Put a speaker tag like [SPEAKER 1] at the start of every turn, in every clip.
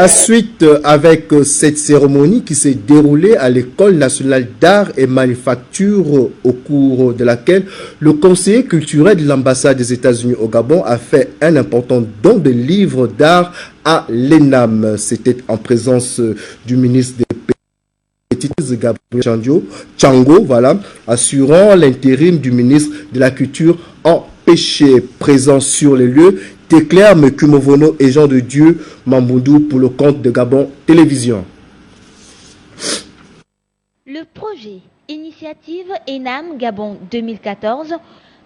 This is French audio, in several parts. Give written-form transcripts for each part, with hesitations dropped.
[SPEAKER 1] Ensuite, avec cette cérémonie qui s'est déroulée à l'École nationale d'art et manufacture, au cours de laquelle le conseiller culturel de l'ambassade des États-Unis au Gabon a fait un important don de livres d'art à l'ENAM. C'était en présence du ministre des Petites, Gabriel Tchango, voilà, assurant l'intérim du ministre de la Culture empêché. Présent sur les lieux, Déclare Mekumovono et Jean de Dieu Mamboudou pour le compte de Gabon Télévision.
[SPEAKER 2] Le projet Initiative ENAM Gabon 2014,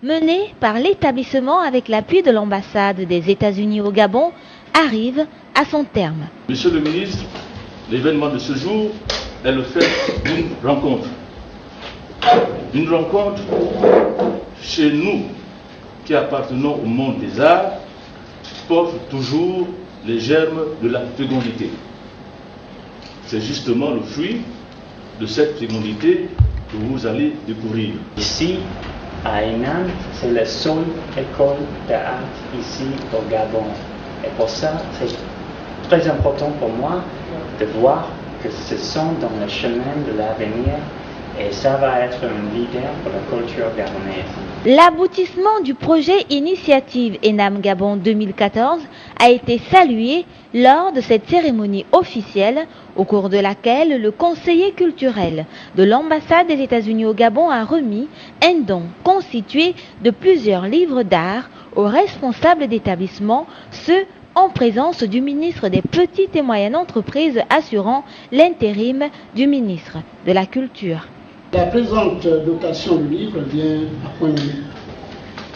[SPEAKER 2] mené par l'établissement avec l'appui de l'ambassade des États-Unis au Gabon, arrive à son terme.
[SPEAKER 3] Monsieur le ministre, l'événement de ce jour est le fait d'une rencontre. Une rencontre chez nous qui appartenons au monde des arts porte toujours les germes de la fécondité. C'est justement le fruit de cette fécondité que vous allez découvrir.
[SPEAKER 4] Ici, à ENAM, c'est la seule école d'art ici au Gabon. Et pour ça, c'est très important pour moi de voir que ce sont dans le chemin de l'avenir et ça va être un leader pour la culture gabonaise.
[SPEAKER 2] L'aboutissement du projet Initiative ENAM Gabon 2014 a été salué lors de cette cérémonie officielle au cours de laquelle le conseiller culturel de l'ambassade des États-Unis au Gabon a remis un don constitué de plusieurs livres d'art aux responsables d'établissement, ce en présence du ministre des Petites et Moyennes Entreprises assurant l'intérim du ministre de la Culture.
[SPEAKER 5] La présente dotation du livre vient à point nommé.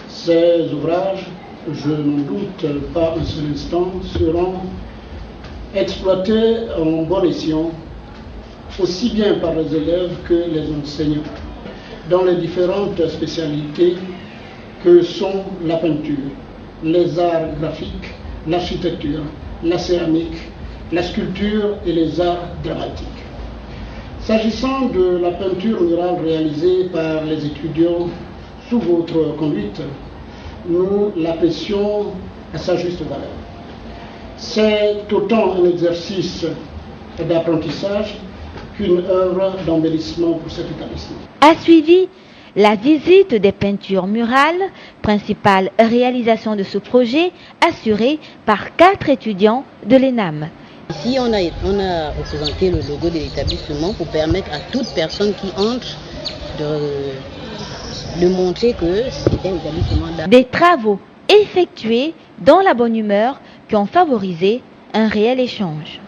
[SPEAKER 5] Ces ouvrages, je n'en doute pas un seul instant, seront exploités en bon escient, aussi bien par les élèves que les enseignants, dans les différentes spécialités que sont la peinture, les arts graphiques, l'architecture, la céramique, la sculpture et les arts dramatiques. S'agissant de la peinture murale réalisée par les étudiants sous votre conduite, nous l'apprécions à sa juste valeur. C'est autant un exercice d'apprentissage qu'une œuvre d'embellissement pour cet établissement.
[SPEAKER 2] A suivi la visite des peintures murales, principale réalisation de ce projet, assurée par 4 étudiants de l'ENAM.
[SPEAKER 6] Ici, on a représenté le logo de l'établissement pour permettre à toute personne qui entre de montrer que c'était un établissement d'art.
[SPEAKER 2] Des travaux effectués dans la bonne humeur qui ont favorisé un réel échange.